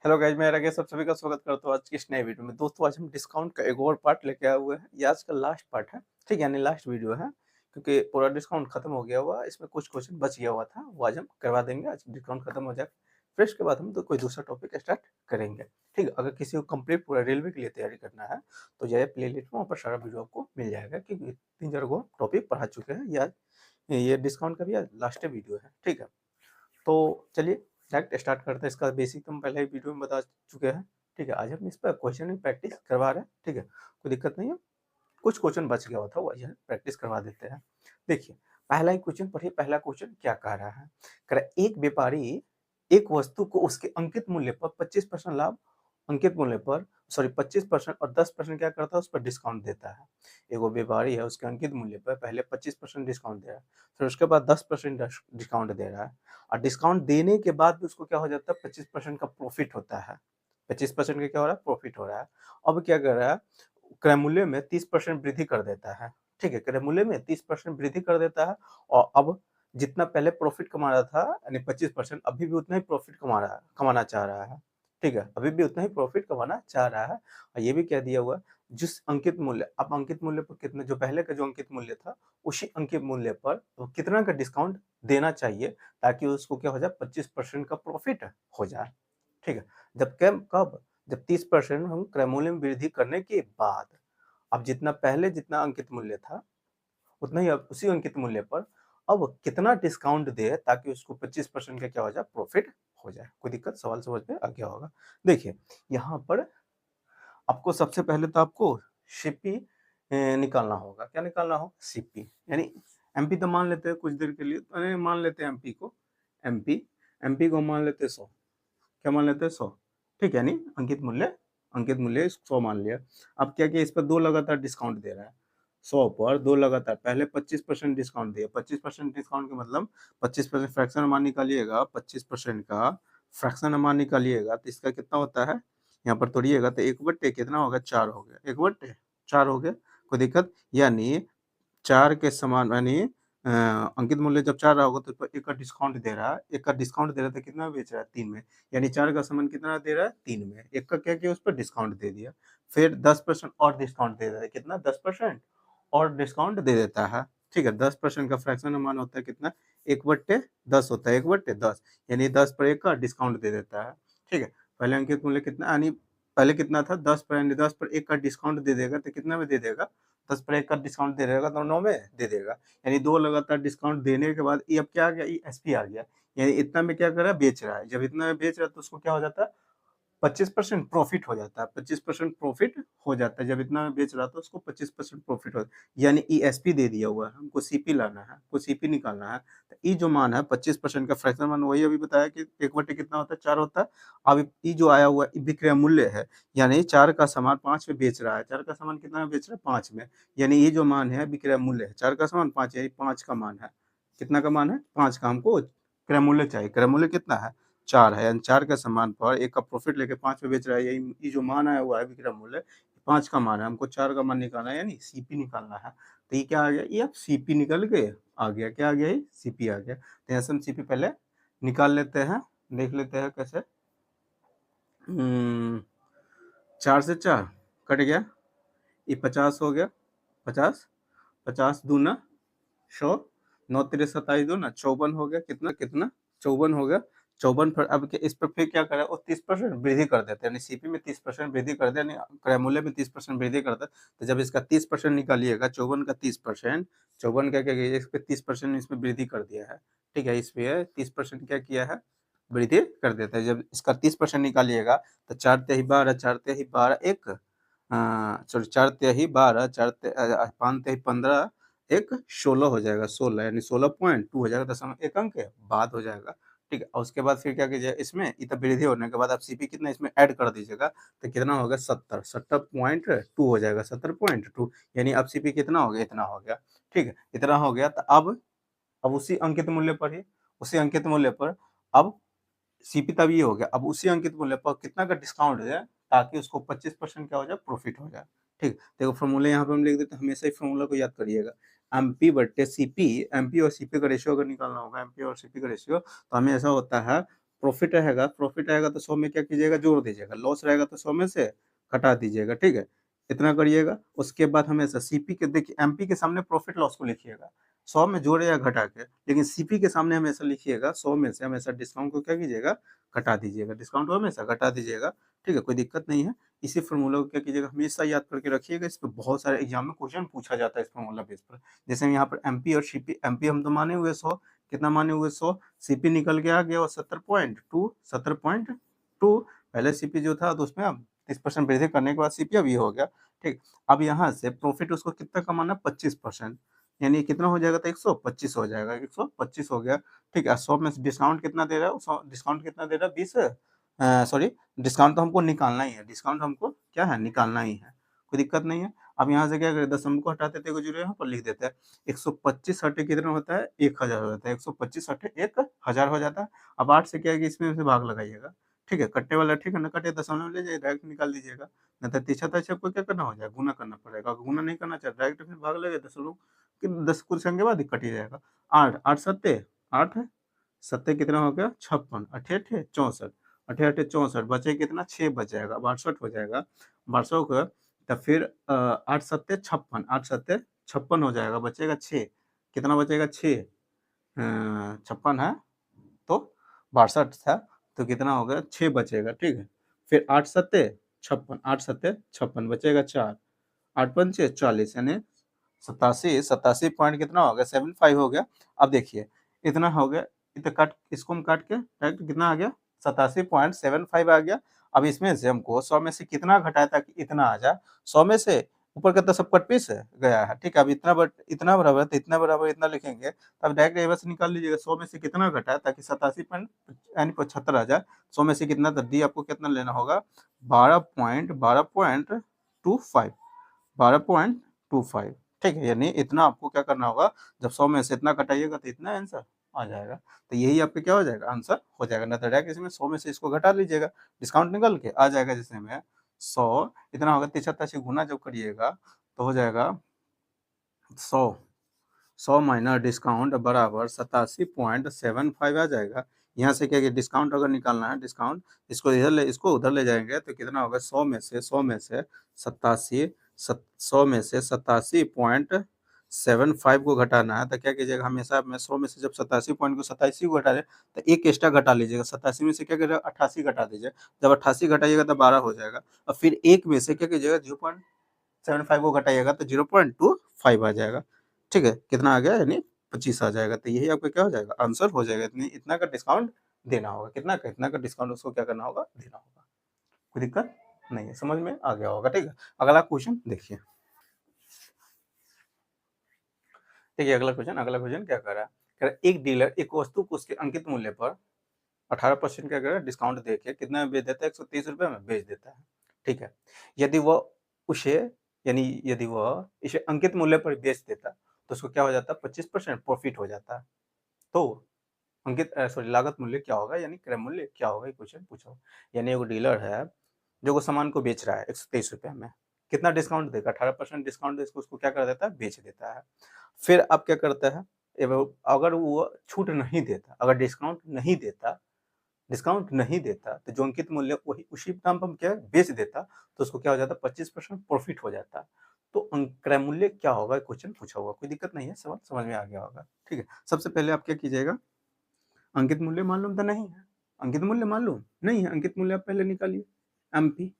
Hello guys, मैं राकेश आप सभी का स्वागत करता हूँ आज की इस नए वीडियो में। दोस्तों आज हम डिस्काउंट का एक और पार्ट लेके आए हुए हैं। ये आज का लास्ट पार्ट है, ठीक है? यानी लास्ट वीडियो है, क्योंकि पूरा डिस्काउंट खत्म हो गया हुआ है। इसमें कुछ क्वेश्चन बच गया हुआ था, वो आज हम करवा देंगे। आज डिस्काउंट खत्म हो जाए, फिर उसके बाद हम तो कोई दूसरा टॉपिक स्टार्ट करेंगे, ठीक है? अगर किसी को कंप्लीट पूरा रेलवे के लिए तैयारी करना है तो जाइए प्ले लिस्ट में, वहाँ पर सारा वीडियो आपको मिल जाएगा, क्योंकि 3-4 गो टॉपिक पढ़ा चुके हैं। ये डिस्काउंट का भी आज लास्ट वीडियो है, ठीक है? तो चलिए डायरेक्ट स्टार्ट करते हैं। इसका बेसिक तो हम पहले ही वीडियो में बता चुके हैं, ठीक है? आज हम इस पर क्वेश्चन की प्रैक्टिस करवा रहे हैं, ठीक है? कोई दिक्कत नहीं है। कुछ क्वेश्चन बच गया हुआ था, वो आज हम प्रैक्टिस करवा देते हैं। देखिए, पहला ही क्वेश्चन पढ़िए। पहला क्वेश्चन क्या कह रहा है? कह रहा है एक व्यापारी एक वस्तु को उसके अंकित मूल्य पर 25% लाभ, अंकित मूल्य पर सॉरी 25% और 10% क्या करता है, उस पर डिस्काउंट देता है। एगो व्यापारी है, उसके अंकित मूल्य पर पहले 25% डिस्काउंट दे रहा है, फिर उसके बाद 10% डिस्काउंट दे रहा है, और डिस्काउंट देने के बाद भी उसको क्या हो जाता है, 25% का प्रॉफिट होता है। 25% का क्या हो रहा है, प्रॉफिट हो रहा है। अब क्या कर रहा है, क्रय मूल्य में 30% वृद्धि कर देता है, ठीक है? क्रय मूल्य में 30% वृद्धि कर देता है, और अब जितना पहले प्रॉफिट कमा रहा था यानी 25%, अभी भी उतना ही प्रॉफिट कमाना चाह रहा है, ठीक है? अभी भी उतना ही प्रॉफिट कमाना चाह रहा है, और ये भी कह दिया हुआ है जिस अंकित मूल्य, अब अंकित मूल्य पर कितना, जो पहले का जो अंकित मूल्य था उसी अंकित मूल्य पर वो कितना का डिस्काउंट देना चाहिए, ताकि उसको क्या हो जाए, 25% का प्रॉफिट हो जाए, ठीक है? जब कब, जब 30% हम क्रय मूल्य में वृद्धि करने के बाद, अब जितना पहले जितना अंकित मूल्य था उतना ही अब उसी अंकित मूल्य पर अब कितना डिस्काउंट दे, ताकि उसको 25% का क्या हो जाए, प्रॉफिट हो जाए। कोई दिक्कत, सवाल समझ में आ गया होगा। देखिए यहाँ पर आपको सबसे पहले तो आपको सीपी निकालना होगा। क्या निकालना होगा? सीपी, यानी एमपी तो मान लेते हैं कुछ देर के लिए, मान लेते हैं एमपी को, एमपी एमपी को मान लेते हैं 100। क्या मान लेते हैं? 100, ठीक है? यानी अंकित मूल्य 100 मान लिया। अब क्या किया, इस पर 2 लगातार डिस्काउंट दे रहा है। 100 पर 2 लगातार, पहले 25% डिस्काउंट दिया। 25% डिस्काउंट का मतलब 25% फ्रैक्शन अमाउंट निकालिएगा, 25% का फ्रैक्शन अमाउंट निकालिएगा तो इसका कितना होता है, यहाँ पर तोड़िएगा तो 1/4 कितना होगा, 4 हो गया। 1/4 हो गया, कोई दिक्कत? यानी 4 के समान, यानी अंकित मूल्य जब 4 होगा तो 1 का डिस्काउंट दे रहा है। 1 का डिस्काउंट दे रहा है तो कितना में बेच रहा है, 3 में। यानी 4 का सामान कितना दे रहा है, 3 में। 1 का क्या किया, उस पर डिस्काउंट दे दिया। फिर 10% और डिस्काउंट दे देता है। कितना? 10% और डिस्काउंट दे देता है, ठीक है? 10% का फ्रैक्शन मान होता है कितना, 1/10 होता है। 1/10 यानी 10 पर 1 का डिस्काउंट दे देता है, ठीक है? पहले अंकित मूल्य कितना, यानी पहले कितना था, 10 पर, यानी 10 पर 1 का डिस्काउंट दे देगा तो कितना में दे देगा, 10 पर 1 का डिस्काउंट दे देगा तो 9 में दे देगा। यानी 2 लगातार डिस्काउंट देने के बाद ये अब क्या आ गया, ये एसपी आ गया। यानी इतना में क्या कर रहा है, बेच रहा है। जब इतना में बेच रहा है तो उसको क्या हो जाता है, 25% प्रॉफिट हो जाता है। 25% प्रॉफिट हो जाता है। जब इतना में बेच रहा था उसको 25% प्रॉफिट हो, यानी ईएसपी दे दिया हुआ है, हमको सीपी लाना है, हमको सीपी निकालना है। तो ये जो मान है 25% का फ्रैक्शन मान, वही अभी बताया कि 1/4 कितना होता है, 4 होता है। अब ये जो आया हुआ है विक्रय मूल्य है, यानी 4 का सामान 5 में बेच रहा है। 4 का सामान कितना में बेच रहा है, 5 में। यानी ये जो मान है विक्रय मूल्य है, 4 का सामान 5, यानी 5 का मान है। कितना का मान है, 5 का हमको क्रय मूल्य चाहिए। क्रय मूल्य कितना है, 4 है। यानी 4 के सामान पर 1 का प्रॉफिट लेके 5 में बेच रहा है। यही ये जो मान आया हुआ है विक्रय मूल्य, 5 का मान है, हमको 4 का मान निकालना है, यानी सीपी निकालना है। तो ये क्या आ गया, ये अब सीपी निकल के आ गया। क्या आ गया, ये सीपी आ गया। तो यहाँ से हम सीपी पहले निकाल लेते हैं, देख लेते हैं कैसे। 4 से 4 कट गया, ये 50 हो गया। 50, 50 दूना 100, 9 तिरे 27 दूना 54 हो गया। कितना कितना, 54 हो गया। 54 पर अब इस पर फिर क्या करें, वो 30% वृद्धि कर देते हैं, यानी सीपी में 30% वृद्धि कर दें, यानी क्रय मूल्य में 30% वृद्धि करता है। तो जब इसका 30% निकालिएगा, 54 का 30%, 54 का क्या किया, इस पे 30% इसमें वृद्धि कर दिया है, ठीक है? इस पे 30% क्या किया है, वृद्धि कर देता है। जब इसका 30% निकालिएगा तो 4 तिहाई 12, 4 तिहाई 12 एक, सॉरी 4 तिहाई 12, 5 तिहाई 15, एक 16 हो जाएगा। 16 यानी 16.2 हो जाएगा, 1 अंक के बाद हो जाएगा, ठीक है? और उसके बाद फिर क्या कीजिए, इसमें इतना वृद्धि होने के बाद आप सीपी कितना इसमें ऐड कर दीजिएगा तो कितना होगा, 70, 70.2 हो जाएगा। 70.2 यानी अब सीपी कितना हो गया, इतना हो गया, ठीक है? इतना हो गया। तो अब उसी अंकित मूल्य पर ही, उसी अंकित मूल्य पर अब सीपी तब ये हो गया। अब उसी अंकित मूल्य पर कितना का डिस्काउंट हो जाए, ताकि उसको 25% क्या हो जाए, प्रॉफिट हो जाए, ठीक। देखो फॉर्मूला यहाँ पे हम लिख देते हैं, हमेशा ही फॉर्मूला को याद करिएगा। एमपी बट्टे सीपी, एमपी और सीपी का रेशियो अगर निकालना होगा, एमपी और सीपी का रेशियो, तो हमें ऐसा होता है प्रॉफिट रहेगा तो 100 में क्या कीजिएगा, जोड़ दीजिएगा, लॉस रहेगा तो 100 में से घटा दीजिएगा, ठीक है? इतना करिएगा। उसके बाद हमेशा सीपी के, देखिए एमपी के सामने प्रॉफिट लॉस को लिखिएगा 100 में जोड़े या घटा के, लेकिन सीपी के सामने हमेशा लिखिएगा 100 में से हमेशा डिस्काउंट को क्या कीजिएगा, घटा दीजिएगा, डिस्काउंट को हमेशा घटा दीजिएगा, ठीक है? कोई दिक्कत नहीं है। इसी फॉर्मूला को क्या कीजिएगा, हमेशा याद करके रखिएगा। इस पे बहुत सारे एग्जाम में क्वेश्चन पूछा जाता है इस फॉर्मूला बेस पर। जैसे यहाँ पर एमपी और सीपी, एमपी हम तो माने हुए 100, कितना माने हुए 100, सीपी निकल के आ गया और 70.2 पहले सीपी जो था तो उसमें अब 30% वृद्धि करने के बाद सीपी अब ये हो गया, ठीक। अब यहाँ से प्रॉफिट उसको कितना कमाना, 25%, यानी कितना हो जाएगा, तो 125 हो जाएगा, 125 हो गया, ठीक है। 100 में से डिस्काउंट कितना दे रहा है, 100 डिस्काउंट कितना दे रहा है, 20, सॉरी, डिस्काउंट तो हमको निकालना ही है, डिस्काउंट हमको क्या है, निकालना ही है, कोई दिक्कत नहीं है। अब यहाँ से क्या करें, दशमलव को हटा देते हैं, जीरो यहाँ पर लिख देते हैं। 125 हटे कितना होता है, 1000 हो जाता है, 125 हटे 1000 हो जाता है। अब 8 से क्या है कि इसमें से भाग लगाइएगा, ठीक है, कट्टे वाला, ठीक है ना, कटे दशमलव ले जाइए, डायरेक्ट निकाल दीजिएगा। नहीं तो तिरछा तिरछा आपको क्या करना हो जाएगा, गुना करना पड़ेगा, गुना नहीं करना चाहिए, डायरेक्ट फिर भाग लगे दशमलव कि 10 कुछ संख्या के बाद ही कट ही जाएगा। 8 8 सत्ते 8 सत्ते कितना हो गया, 56, अठे अठे 64, अठे अठे 64, बचे कितना, 6 बच जाएगा, 62 हो जाएगा, 62 का, तो फिर 8 सत्ते 56, 8 सत्ते 56 हो जाएगा, बचेगा 6, कितना बचेगा, 6, 56 है तो 62 था, तो कितना हो गया, 6 बचेगा, ठीक है। फिर 8 सत्ते 56, 8 सत्ते 56, बचेगा 4, 8 पंचे 40, यानी 87, 87 पॉइंट कितना हो गया, 75 हो गया। अब देखिए इतना हो गया, इतना काट, इसको हम काट के डायरेक्ट कितना आ गया, 87.75 आ गया। अब इसमें से हमको 100 में से कितना घटाया ताकि इतना आ जाए, 100 में से ऊपर का तो सब कट पीस गया है, ठीक है। अब इतना बराबर तो इतना बराबर इतना लिखेंगे, तब डायरेक्ट ये बस निकाल लीजिएगा 100 में से कितना घटाया ताकि 87 पॉइंट यानी 75 आ जाए। 100 में से कितना, तो डी आपको कितना लेना होगा, 12.25, 12.25, ठीक है, यानी इतना आपको क्या करना होगा, जब 100 में से इतना घटाइएगा तो इतना आंसर आ जाएगा। तो यही आपका क्या हो जाएगा, आंसर हो जाएगा। ना तो डायरेक्ट इसमें 100 में से इसको घटा लीजिएगा, डिस्काउंट निकल के आ जाएगा, जैसे में 100 इतना होगा, 73 से गुना जब करिएगा तो हो जाएगा 100 माइनस डिस्काउंट बराबर 87.75 आ जाएगा। यहाँ से क्या कि डिस्काउंट अगर निकालना है, डिस्काउंट इसको इधर ले, इसको उधर ले जाएंगे तो कितना होगा, 100 में से 87, 100 में से 87.75 को घटाना है, तो क्या कीजिएगा, हमेशा में 100 में से जब 87 पॉइंट को 87 को घटा दे तो एक एक्स्ट्रा घटा लीजिएगा, 87 में से क्या करिएगा, 88 घटा दीजिए, जब 88 घटाइएगा तो 12 हो जाएगा। और फिर एक में से क्या कीजिएगा, 0.75 को घटाइएगा तो 0.25 आ जाएगा, ठीक है, कितना आ गया, यानी 25 आ जाएगा। तो यही आपका क्या हो जाएगा, आंसर हो जाएगा। इतना का डिस्काउंट देना होगा, कितना का, इतना का डिस्काउंट उसको क्या करना होगा, देना होगा। कोई दिक्कत नहीं है, समझ में आ गया होगा, ठीक है। अगला क्वेश्चन देखिए, देखिए अगला क्वेश्चन क्या कर रहा है, कह रहा है एक डीलर एक वस्तु को उसके अंकित मूल्य पर 18% क्या कर रहा है, डिस्काउंट देके कितना में बेच देता है, 130 रुपये में बेच देता है, ठीक है। यदि वह उसे, यानी यदि वह इसे अंकित मूल्य पर बेच देता तो उसको क्या हो जाता है, 25% प्रॉफिट हो जाता है। तो अंकित सॉरी लागत मूल्य क्या होगा, यानी क्रय मूल्य क्या होगा, ये क्वेश्चन पूछा। यानी एक डीलर है जो वो सामान को बेच रहा है 123 रुपये में, कितना डिस्काउंट देगा, 18% डिस्काउंट दे उसको क्या कर देता है, बेच देता है। फिर अब क्या करता है, अगर वो छूट नहीं देता, अगर डिस्काउंट नहीं देता तो जो अंकित मूल्य वही उसी दाम पर हम क्या बेच देता, तो उसको क्या हो जाता, 25% प्रॉफिट हो जाता। तो क्रय मूल्य क्या होगा, क्वेश्चन पूछा हुआ, कोई दिक्कत नहीं है, सवाल समझ में आ गया होगा, ठीक है। सबसे पहले आप क्या कीजिएगा, अंकित मूल्य मालूम तो नहीं है, अंकित मूल्य मालूम नहीं है, अंकित मूल्य आप पहले निकालिए, एमपी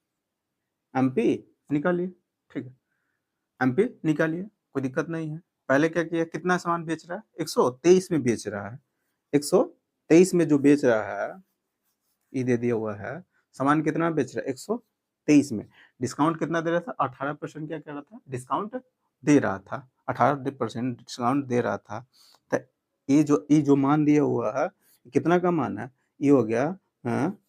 एमपी निकालिए, ठीक है, एमपी निकालिए, कोई दिक्कत नहीं है। पहले क्या किया, कितना सामान बेच रहा है, 123 में बेच रहा है, 123 में जो बेच रहा है, ये दे दिया हुआ है, सामान कितना बेच रहा है, 123 में, डिस्काउंट कितना दे रहा था, 18% क्या कह रहा था, डिस्काउंट दे रहा था, 18% डिस्काउंट दे रहा था। तो ये जो मान दिया हुआ है, कितना का मान है, ये हो गया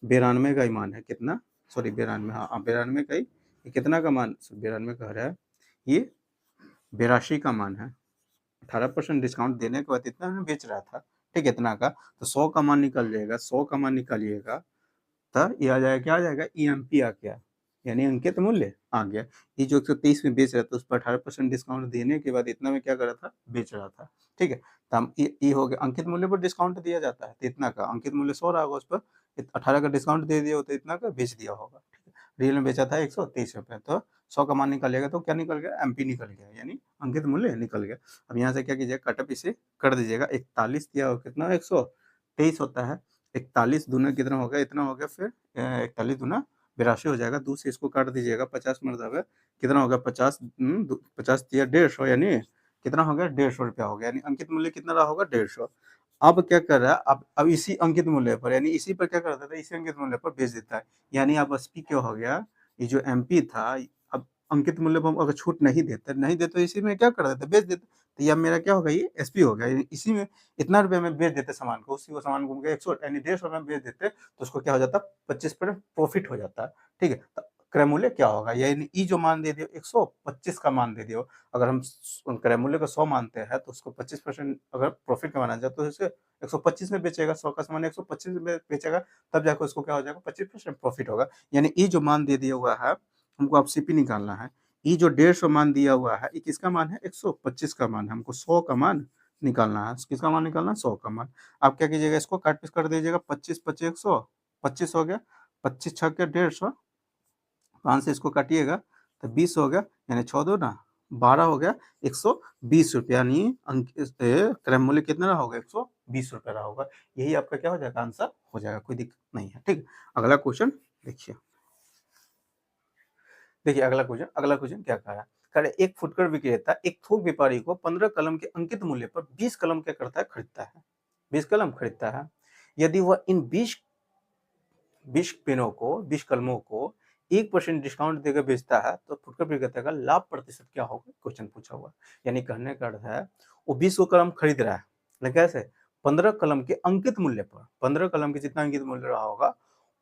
92 का ही मान है, कितना, सॉरी 92, हाँ 92 का ही, ये कितना का मान, 92 का है, ये 82 का मान है, 18% डिस्काउंट देने के बाद इतना में बेच रहा था, ठीक है, इतना का, तो 100 का मान निकल जाएगा, 100 का मान निकालिएगा, तो ये आ जाएगा, क्या आ जाएगा, ईएमपी आ गया, यानी अंकित मूल्य आ गया। ये जो 123 में बेच रहा था उस पर 18% डिस्काउंट देने के बाद इतना में क्या कर रहा था, बेच रहा था, ठीक है। तो हम ये हो गया, अंकित मूल्य पर डिस्काउंट दिया जाता है तो इतना का अंकित मूल्य 100 रहा होगा, उस पर 18 का डिस्काउंट दे दिया तो इतना का बेच दिया होगा, ठीक है। रियल में बेचा था 123 रुपये, तो 100 का मान निकालेगा तो क्या निकल गया, एमपी निकल गया, यानी अंकित मूल्य निकल गया। अब यहाँ से क्या कीजिएगा, कटअप इसे कर दीजिएगा, 41 दिया और कितना 123 होता है, 41 दूना कितना हो गया, इतना हो गया, फिर 41 दूना 82 हो जाएगा, 2 से इसको काट दीजिएगा, 50 मरतबा कितना हो गया, 50 50 दिया 150, यानी कितना हो गया, 150 रुपया हो गया, यानी अंकित मूल्य कितना रहा होगा, 150। अब क्या कर रहा है, अब इसी अंकित मूल्य पर, यानी इसी पर क्या करता था, इसी अंकित मूल्य पर बेच देता है, यानी अब एसपी क्या हो गया, ये जो एमपी था, अब अंकित मूल्य पर हम अगर छूट नहीं देते तो इसी में क्या कर देते, बेच देते, तो यह मेरा क्या होगा, ये एसपी हो गया, यानी इसी में इतना रुपये में बेच देते सामान को, उसी को सामान को 100 यानी 150 में बेच देते, तो उसको क्या हो जाता, 25% प्रॉफिट हो जाता है, ठीक है। तो क्रय मूल्य क्या होगा, यानी ई जो मान दे दियो 125 का मान दे दियो, अगर हम क्रय मूल्य को 100 मानते हैं तो उसको 25% अगर प्रॉफिट कमाना चाहे तो इसे 125 में बेचेगा, 100 का सामान 125 में बेचेगा, तब जाकर उसको क्या हो जाएगा, 25% प्रॉफिट होगा। यानी ई जो मान दे दिया हुआ है, हमको अब सीपी निकालना है, ई जो 150 मान दिया हुआ है, ये किसका मान है, 125 का मान है, हमको 100 का मान निकालना है, किसका मान निकालना है, 100 का मान। आप क्या कीजिएगा, इसको काट पीस कर दीजिएगा, 25 25 100, 25 हो गया, 25 छक्के 150, 5 से इसको काटिएगा तो 20 हो गया, यानी 6 दो ना 12 हो गया, 120 रुपया, यानी क्रय मूल्य कितना रहा होगा, 120 रुपया रहा होगा। यही आपका क्या हो जाएगा, आंसर हो जाएगा, कोई दिक्कत नहीं है, ठीक। अगला क्वेश्चन देखिए, अगला क्वेश्चन क्या कह रहा है, कह रहा है एक फुटकर विक्रेता एक थोक व्यापारी को 15 कलम के अंकित मूल्य पर 20 कलम क्या करता है, खरीदता है, 20 कलम खरीदता है। यदि वह इन 20 कलमों को 1% डिस्काउंट देकर बेचता है तो फुटकर विक्रेता का लाभ प्रतिशत क्या होगा, क्वेश्चन पूछा हुआ। यानी कहने का अर्थ है, वो 20 को कलम खरीद रहा है, लेकिन कैसे, 15 कलम के अंकित मूल्य पर, 15 कलम के जितना अंकित मूल्य रहा होगा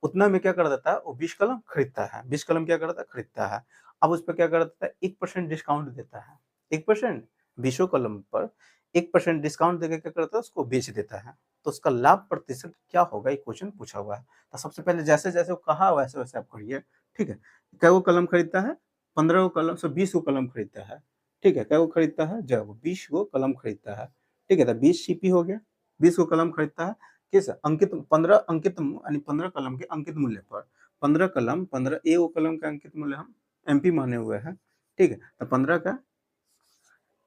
उतना में क्या कर देता है, वो 20 कलम खरीदता है, 20 कलम क्या करता है, खरीदता है। अब उस पर क्या कर देता है, 1% डिस्काउंट देता है, 1% 20 कलम पर 1% डिस्काउंट देकर क्या करता है, उसको बेच देता है, तो उसका लाभ प्रतिशत क्या होगा, ये क्वेश्चन पूछा हुआ है। तो सबसे पहले जैसे जैसे वो कहा वैसे वैसे आप करिए, ठीक है। कै वो कलम खरीदता है, 15 कलम से 20 कलम खरीदता है, ठीक है। कै वो खरीदता है, जब 20 कलम खरीदता है, ठीक है, तो 20 सीपी हो गया, 20 कलम खरीदता है, किस अंकित 15 अंकित यानी 15 कलम के अंकित मूल्य पर, 15 कलम 15 कलम का अंकित मूल्य हम एमपी माने हुए हैं, ठीक है। तो 15 का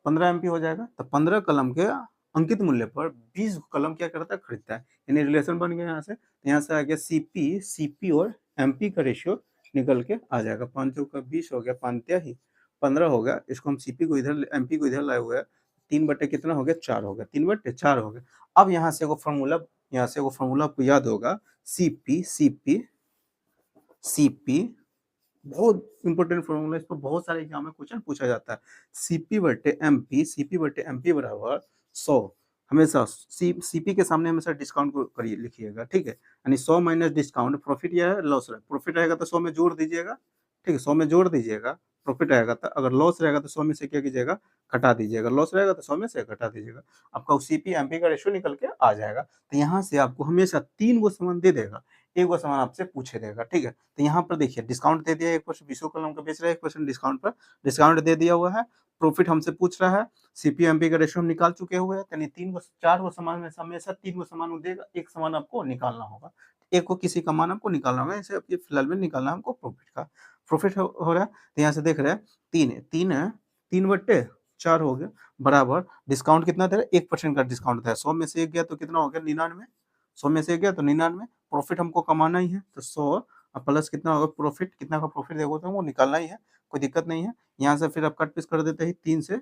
15 एमपी हो जाएगा, तो 15 कलम के अंकित मूल्य पर 20 कलम क्या करता है, खरीदता है, यानी रिलेशन बन गया यहाँ से। यहाँ से आ गया सीपी और एमपी का रेशियो निकल के आ जाएगा, 5 का 20 हो गया, 5 ही 15 हो गया, इसको हम सीपी को इधर एमपी को इधर लाए हुए हैं, 3 बटे कितना हो गया, 4 हो गया, 3 बटे 4 हो गया। अब यहाँ से वो फॉर्मूला आपको याद होगा, सीपी सीपी सीपी बहुत इंपॉर्टेंट फॉर्मूला, इस पर बहुत सारे एग्जाम में क्वेश्चन पूछा जाता है। सीपी बटे एमपी बराबर 100, हमेशा सीपी के सामने हमेशा डिस्काउंट को करिए, लिखिएगा, ठीक है। यानी 100 माइनस डिस्काउंट, प्रॉफिट या है लॉस है, प्रॉफिट रहेगा तो 100 में जोड़ दीजिएगा, ठीक है, 100 में जोड़ दीजिएगा, प्रॉफिट रहेगा तो, अगर लॉस रहेगा तो 100 में से क्या कीजिएगा, घटा दीजिएगा, लॉस रहेगा तो 100 में से घटा दीजिएगा, आपका सीपी एमपी का रेशियो निकल के आ जाएगा। तो यहाँ से आपको हमेशा 3 गो सामान दे देगा, एक गो सामान आपसे पूछे देगा, ठीक है। तो यहाँ पर देखिए डिस्काउंट दे दिया, 1% 20 कलम का बेच रहा है, 1% डिस्काउंट पर डिस्काउंट दे दिया हुआ है, प्रॉफिट हमसे पूछ रहा है, सीपीएमपी का रेशियो हम निकाल चुके हुए हैं, यानी 4 गो सामान में हमेशा 3 गो सामान देगा, एक सामान आपको निकालना होगा, एक को किसी का मान आपको निकालना होगा, ऐसे अभी फिलहाल में निकालना है हमको प्रॉफिट का, प्रॉफिट हो रहा है। तो यहाँ से देख रहे हैं, तीन बट्टे 4 हो गया, बराबर डिस्काउंट कितना दे रहा है, 1% का डिस्काउंट था, 100 में से 1 गया तो कितना हो गया, 99, 100 में से 1 गया तो 99, प्रॉफिट हमको कमाना ही है, तो 100 प्लस कितना होगा प्रॉफिट, कितना का प्रॉफिट देखो तो वो निकालना ही है, कोई दिक्कत नहीं है। यहाँ से फिर आप कट पीस कर देते ही, 3 से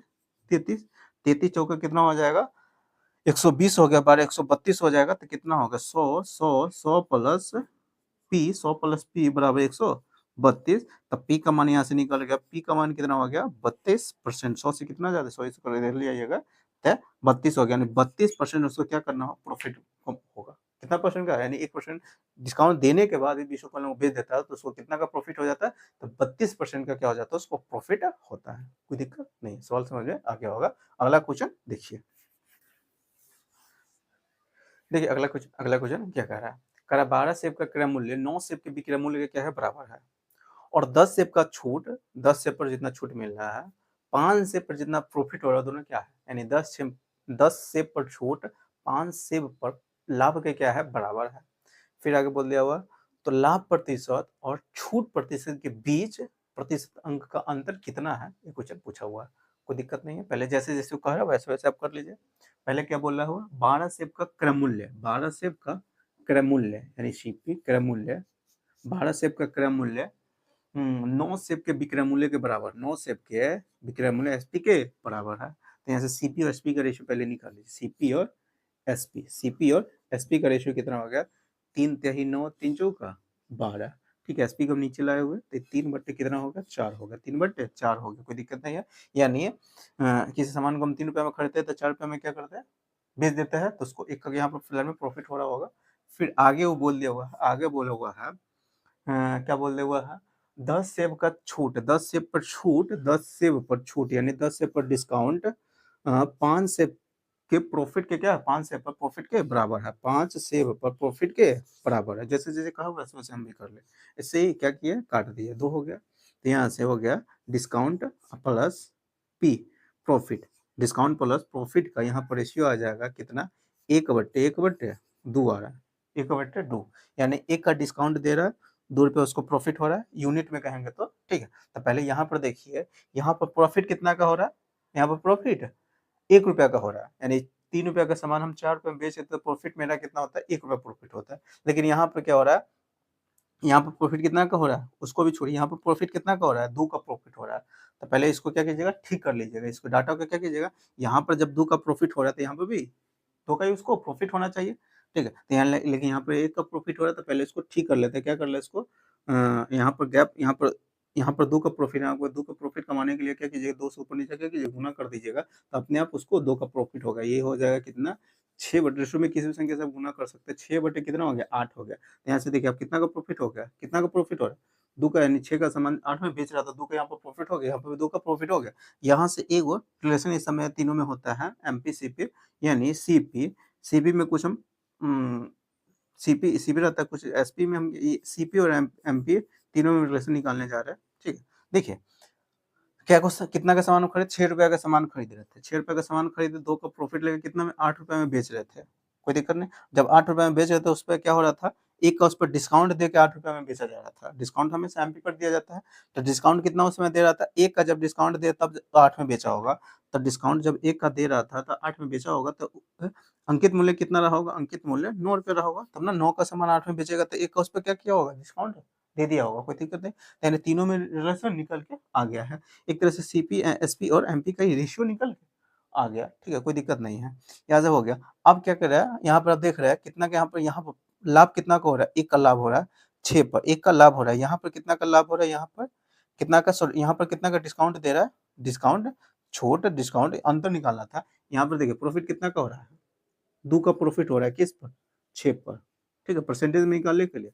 33, 33 चौका कितना हो जाएगा, 120 हो गया, 12 132 हो जाएगा, तो कितना होगा, 100 प्लस पी, 100 प्लस पी बराबर 132, तब पी का मान यहाँ से निकल गया, पी का मान कितना हो गया, 32%, 100 से कितना ज्यादा, 100 से कर लियाइएगा, तो 32 हो गया, यानी 32% उसको क्या करना हो, प्रॉफिट होगा, कितना परसेंट का, यानी 1% डिस्काउंट देने के बाद 20 कलम वो बेच देता है तो उसको कितना का प्रॉफिट हो जाता है, तो 32% का क्या हो जाता है, उसको प्रॉफिट होता है, कोई दिक्कत नहीं, सवाल समझ में आ गया होगा। अगला क्वेश्चन देखिए, अगला क्वेश्चन क्या कह रहा है, कह रहा है 12 सेब का क्रय मूल्य 9 सेब के विक्रय मूल्य के क्या है, बराबर है, और 10 सेब का छूट, 10 सेब पर जितना छूट मिल रहा है, 5 सेब पर जितना प्रॉफिट हो रहा है, दोनों क्या है, यानी 10 सेब पर छूट, 5 सेब पर लाभ के क्या है, बराबर है। फिर आगे बोल दिया हुआ तो लाभ प्रतिशत और छूट प्रतिशत के बीच प्रतिशत अंक का अंतर कितना है, ये क्वेश्चन पूछा हुआ है। कोई दिक्कत नहीं है, पहले जैसे जैसे वो कह रहा है वैसे वैसे आप कर लीजिए। पहले क्या बोल रहा हुआ, 12 सेब का क्रय मूल्य, 12 सेब का क्रय मूल्य यानी सीपी क्रय मूल्य, 12 सेब का क्रय मूल्य 9 सेब के विक्रय मूल्य के बराबर, 9 सेब के विक्रय मूल्य एसपी के बराबर है। तो यहाँ से सीपी और एसपी का रेशियो पहले निकाल लीजिए, सीपी और एसपी का रेशियो कितना हो गया, 3 तिहाई 9 3 चौका 12। ठीक है, एसपी को हम नीचे लाए हुए तो 3 बट्टे कितना होगा, 4 होगा, 3 बट्टे 4 हो गया, कोई दिक्कत नहीं है। यानी किसी सामान को हम 3 रुपए में खरीदते हैं तो 4 रुपए में क्या करते हैं, बेच देते हैं, तो उसको एक यहाँ पर फिलहाल में प्रॉफिट हो रहा होगा। फिर आगे वो बोल दिया हुआ है, आगे बोला हुआ है क्या बोल दिया हुआ है, 10 सेब का छूट, 10 सेब पर छूट, 10 सेब पर छूट यानी 10 सेब पर डिस्काउंट 5 सेब के प्रॉफिट के क्या, 5 सेब पर प्रॉफिट के बराबर है, 5 सेब पर प्रॉफिट के बराबर है। जैसे जैसे कहा वैसे वैसे हम भी कर ले। इससे ही क्या किया, काट दिया, 2 हो गया। तो यहाँ से हो गया discount plus P profit, discount plus profit का यहाँ पर रेशियो आ जाएगा कितना, 1/2 आ रहा है, 1/2 यानी 1 का डिस्काउंट दे रहा है, 2 रुपये उसको प्रॉफिट हो रहा है, यूनिट में कहेंगे तो ठीक है। तो पहले यहाँ पर देखिए, यहाँ पर प्रॉफिट कितना का हो रहा है, यहाँ पर प्रॉफिट 1 रुपया का हो रहा है, यानी 3 रुपया का सामान हम 4 रुपये में बेचे तो प्रॉफिट मेरा कितना होता है, 1 रुपया प्रॉफिट होता है। लेकिन यहाँ पर क्या हो रहा है, यहाँ पर प्रॉफिट कितना का हो रहा है, उसको भी छोड़िए, यहाँ पर प्रॉफिट कितना का हो रहा है, 2 का प्रॉफिट हो रहा है। तो पहले इसको क्या कीजिएगा, ठीक कर लीजिएगा, इसको डाटा को क्या कीजिएगा, यहाँ पर जब 2 का प्रॉफिट हो रहा है तो यहाँ पर भी 2 का ही उसको प्रॉफिट होना चाहिए, ठीक है। तो यहाँ लेकिन यहाँ पे 1 का प्रॉफिट हो रहा है तो पहले इसको ठीक कर लेते हैं, क्या कर ले इसको यहाँ पर गैप, यहाँ पर 2 का प्रॉफिट है, आपको 2 का प्रॉफिट कमाने के लिए क्या कीजिएगा, 2 से ऊपर नीचे क्या कीजिए, गुना कर दीजिएगा, तो अपने आप उसको 2 का प्रॉफिट होगा। ये हो जाएगा कितना, 6 बटे, रेशो में किसी भी संख्या से आप गुना कर सकते हैं, 6 बटे कितना हो गया, 8 हो गया। तो यहाँ से देखिए आप कितना का प्रॉफिट हो गया, कितना का प्रॉफिट हो रहा है, 2 का, यानी 6 का सामान 8 में बेच रहा था, 2 का यहाँ पर प्रॉफिट हो गया, यहाँ पर भी 2 का प्रॉफिट हो गया। यहाँ से एक और रिलेशन इस समय तीनों में होता है, एमपी सीपी यानी सीपी में कुछ हम सीपी रहता है, कुछ एसपी में हम सीपी और एमपी तीनों में रिलेशन निकालने जा रहे हैं, ठीक है। देखिए क्या कितना का सामान खरीद, 6 रुपए का सामान खरीद रहे थे, 6 रुपए का सामान खरीदे, 2 का प्रॉफिट लेके कितना में, 8 रुपए में बेच रहे थे, कोई दिक्कत नहीं। जब 8 रुपए में बेच रहे थे उस पर क्या हो रहा था, एक का उस पर डिस्काउंट दे के 8 रुपए में बेचा जा रहा था, डिस्काउंट हमेशा एमपी पर दिया जाता है। तो डिस्काउंट कितना उस समय दे रहा था, एक का जब डिस्काउंट दे तब 8 में बेचा होगा, तो डिस्काउंट जब एक का दे रहा था तो 8 में बेचा होगा, तो अंकित मूल्य कितना रहा होगा, अंकित मूल्य 9 रुपये रहा होगा, तब ना 9 का सामान 8 में बेचेगा तो एक का उस पर क्या किया होगा, डिस्काउंट दे दिया होगा, कोई दिक्कत नहीं। यानी तीनों में रिलेशन निकल के आ गया है, एक तरह से सीपी एसपी और एमपी का ही रेशियो निकल के आ गया, ठीक है, कोई दिक्कत नहीं है। यहाँ से हो गया। अब क्या कर रहा है, यहाँ पर आप देख रहे हैं कितना का, यहाँ पर लाभ कितना का हो रहा है, 1 का लाभ हो रहा है, 6 पर 1 का लाभ हो रहा है, यहाँ पर कितना का लाभ हो रहा है, यहाँ पर कितना का, सॉरी यहाँ पर कितना का डिस्काउंट दे रहा है, डिस्काउंट छोट डिस्काउंट अंतर निकालना था। यहाँ पर देखिए प्रॉफिट कितना का हो रहा है, 2 का प्रॉफिट हो रहा है, किस पर, 6 पर, ठीक है। परसेंटेज में निकालने के लिए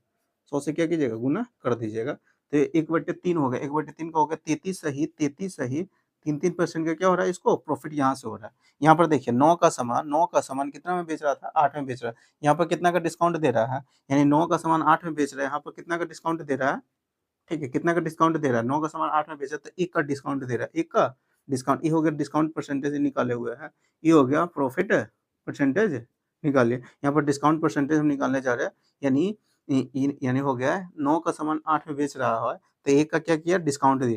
100 से क्या कीजिएगा, गुना कर दीजिएगा, तो 1/3 हो गया, 1/3 का हो गया 33 सही, 33 सही, 3-3% का क्या हो रहा है, इसको प्रॉफिट यहाँ से हो रहा है। यहाँ पर देखिए 9 का सामान कितना में बेच रहा था, 8 में बेच रहा है, यहाँ पर कितना का डिस्काउंट दे रहा है, यानी 9 का सामान 8 में बेच रहा है, यहाँ पर कितना का डिस्काउंट दे रहा है, ठीक है, कितना का डिस्काउंट दे रहा है, 9 का सामान 8 में बेचा तो 1 का डिस्काउंट दे रहा है, 1 का डिस्काउंट, ये हो गया डिस्काउंट परसेंटेज निकाले हुए हैं, ये हो गया प्रॉफिट परसेंटेज निकालिए। यहाँ पर डिस्काउंट परसेंटेज हम निकालने जा रहे हैं, यानी हो गया है 9 का सामान 8 में बेच रहा है तो 1 का क्या किया, डिस्काउंट दे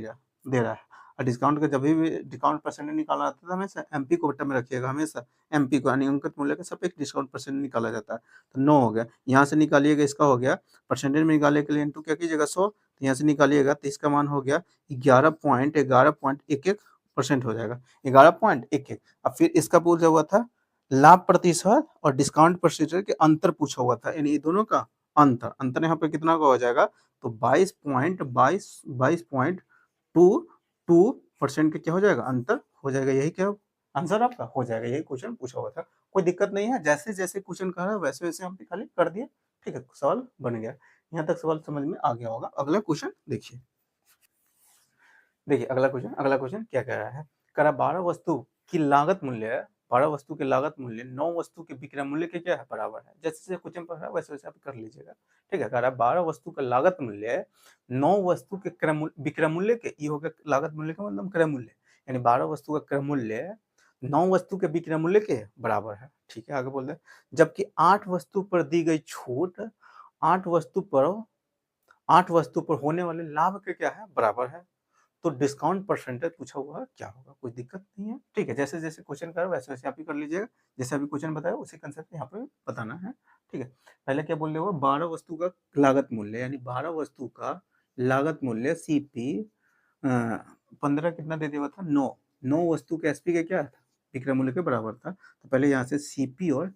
रहा है। और डिस्काउंट का जब भी डिस्काउंट परसेंटेज निकालना आता है तो हमेशा एमपी को बट्टा में रखिएगा, हमेशा एमपी को, यानी अंकित मूल्य का सापेक्ष डिस्काउंट परसेंट निकाला जाता है। तो 9 हो गया, यहाँ से निकालिएगा, इसका हो गया परसेंटेज में निकालने के लिए इंटू क्या कीजिएगा, 100, तो यहाँ से निकालिएगा तो इसका मान हो गया 11.11% हो जाएगा, 11.11। अब फिर इसका पूछा हुआ था लाभ प्रतिशत और डिस्काउंट प्रतिशत के अंतर पूछा हुआ था, यानी ये दोनों का अंतर यहाँ पे कितना का हो जाएगा, तो 22.22% का क्या हो जाएगा, अंतर हो जाएगा, यही क्या आंसर आपका हो जाएगा, यही क्वेश्चन पूछा हुआ था। कोई दिक्कत नहीं है, जैसे जैसे क्वेश्चन कर रहा है वैसे वैसे हम खाली कर दिए, ठीक है, सवाल बन गया। यहाँ तक सवाल समझ में आ गया होगा। अगला क्वेश्चन देखिए, अगला क्वेश्चन क्या कह रहा है, कह रहा 12 वस्तु की लागत मूल्य, 12 वस्तु के लागत मूल्य 9 वस्तु के विक्रय मूल्य के क्या है, बराबर है। जैसे जैसे क्वेश्चन पढ़ रहा है वैसे वैसे आप कर लीजिएगा, ठीक है। कह रहा है 12 वस्तु का लागत मूल्य 9 वस्तु के विक्रय मूल्य के, ये हो गया लागत मूल्य का मतलब क्रय मूल्य, यानी 12 वस्तु का क्रय मूल्य 9 वस्तु के विक्रय मूल्य के बराबर है, ठीक है। आगे बोल रहे हैं जबकि 8 वस्तु पर दी गई छूट 8 वस्तु पर होने वाले लाभ के क्या है बराबर है। तो डिस्काउंट परसेंटेज पूछा हुआ है क्या होगा, कोई दिक्कत नहीं है। ठीक है, जैसे जैसे क्वेश्चन करो वैसे वैसे आप ही कर लीजिएगा। जैसे अभी क्वेश्चन बताया उसी कंसेप्ट यहाँ पे बताना है। ठीक है, पहले क्या बोल रहे हो, 12 वस्तु का लागत मूल्य, यानी 12 वस्तु का लागत मूल्य सीपी 15 कितना दे दिया हुआ था, 9 वस्तु के एसपी का क्या था, विक्रय मूल्य के बराबर था। तो पहले यहाँ से सीपी और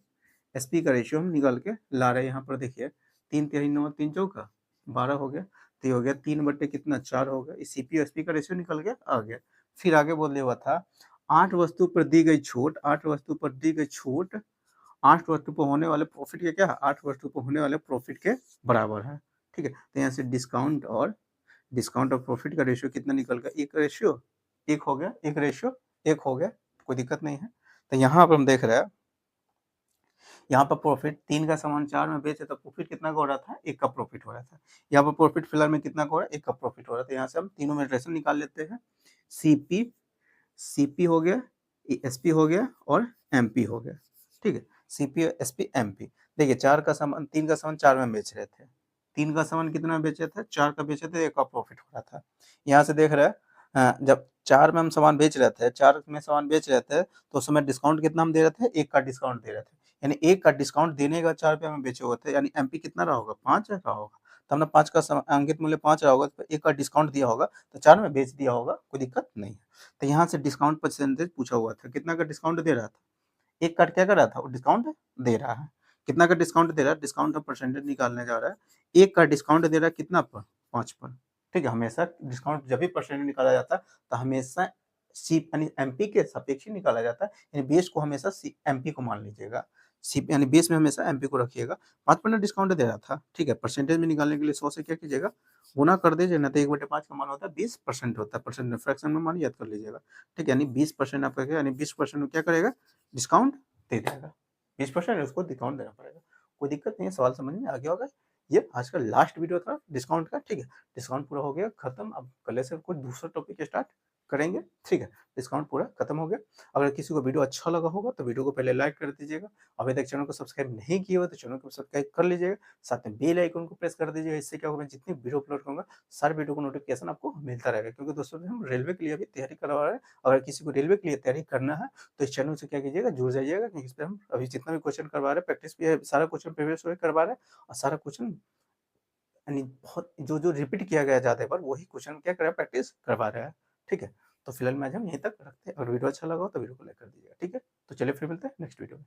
एसपी का रेशियो हम निकाल के ला रहे हैं। यहाँ पर देखिए 3 तिहाई 9 3 चौका 12 हो गया। तो ये हो गया 3 बटे कितना 4 हो गया। सीपी एसपी का रेशियो निकल गया आ गया। फिर आगे बोले हुआ था 8 वस्तु पर दी गई छूट, 8 वस्तु पर दी गई छूट 8 वस्तु पर होने वाले प्रॉफिट के क्या, 8 वस्तु पर होने वाले प्रॉफिट के बराबर है। ठीक है, तो यहाँ से डिस्काउंट और प्रॉफिट का रेशियो कितना निकल गया, एक रेशियो एक हो गया, एक रेशियो एक हो गया, कोई दिक्कत नहीं है। तो यहाँ पर हम देख रहे हैं, यहाँ पर प्रॉफिट 3 का सामान 4 में बेचे तो प्रॉफिट कितना का हो रहा था, 1 का प्रॉफिट हो रहा था। यहाँ पर प्रॉफिट फिलहाल में कितना का हो रहा है, 1 का प्रॉफिट हो रहा था। यहाँ से हम तीनों में रेशन निकाल लेते हैं। सीपी हो गया, एसपी हो गया और एमपी हो गया। ठीक है, सीपी एसपी एमपी। देखिए 4 का सामान 3 का सामान 4 में बेच रहे थे, 3 का सामान कितना बेचे थे, 4 का बेचे थे, 1 का प्रॉफिट हो रहा था। यहाँ से देख रहे हैं जब 4 में हम सामान बेच रहे थे, 4 में सामान बेच रहे थे तो उस समय डिस्काउंट कितना हम दे रहे थे, 1 का डिस्काउंट दे रहे थे। यानी 1 का डिस्काउंट देने का 4 रुपये में बेचे हुए थे, यानी एमपी कितना रहा होगा, 5 रहा होगा। तो हमने 5 का अंकित मूल्य 5 रहा होगा, तो 1 का डिस्काउंट दिया होगा तो 4 में बेच दिया होगा, कोई दिक्कत नहीं है। तो यहाँ से डिस्काउंट परसेंटेज पूछा हुआ था, कितना का डिस्काउंट दे रहा था, एक काट क्या कर रहा था, वो डिस्काउंट दे रहा है। कितना का डिस्काउंट दे रहा है, डिस्काउंट का परसेंटेज निकालने जा रहा है। एक का डिस्काउंट दे रहा है कितना पर, 5 पर। ठीक है, हमेशा डिस्काउंट जब भी परसेंटेज निकाला जाता है तो हमेशा सी यानी एमपी के सापेक्ष ही निकाला जाता है। यानी बेस को हमेशा एमपी को मान लीजिएगा, सी यानी बेस में हमेशा एमपी को रखिएगा। 5% डिस्काउंट दे रहा था। ठीक है, परसेंटेज में निकालने के लिए 100 से क्या कीजिएगा, गुना कर दीजिए ना, तो 1/5 का मान होता है 20% होता है। परसेंट फ्रैक्शन में मान याद कर लीजिएगा। ठीक है, यानी 20% आपका क्या, यानी 20% में क्या करेगा, डिस्काउंट दे देगा। 20% उसको डिस्काउंट देना पड़ेगा। कोई दिक्कत नहीं है, सवाल समझ में आ गया होगा। ये आज का लास्ट वीडियो था डिस्काउंट का। ठीक है, डिस्काउंट पूरा हो गया खत्म। अब कल से कोई दूसरा टॉपिक स्टार्ट करेंगे। ठीक है, डिस्काउंट पूरा खत्म हो गया। अगर किसी को वीडियो अच्छा लगा होगा तो वीडियो को पहले लाइक कर दीजिएगा। अभी तक चैनल को सब्सक्राइब नहीं किया हुआ तो चैनल को सब्सक्राइब कर लीजिएगा। साथ में बेल आइकन को प्रेस कर दीजिएगा। इससे क्या होगा, मैं जितनी वीडियो अपलोड करूंगा सारे वीडियो को नोटिफिकेशन आपको मिलता रहेगा। क्योंकि दोस्तों हम रेलवे के लिए भी तैयारी करवा रहे हैं। अगर किसी को रेलवे के लिए तैयारी करना है तो इस चैनल से क्या कीजिएगा, जुड़ जाइएगा। क्योंकि इस पर हम अभी जितना भी क्वेश्चन करवा रहे हैं, प्रैक्टिस भी है, सारा क्वेश्चन प्रीवियस करवा रहे हैं। और सारा क्वेश्चन यानी बहुत जो जो रिपीट किया गया ज़्यादा बार वही क्वेश्चन क्या कर रहा है, प्रैक्टिस करवा रहा है। ठीक है, तो फिलहाल में आज हम यहीं तक रखते हैं। अगर वीडियो अच्छा लगा हो तो वीडियो को लाइक कर दीजिएगा। ठीक है, तो चलिए फिर मिलते हैं नेक्स्ट वीडियो में।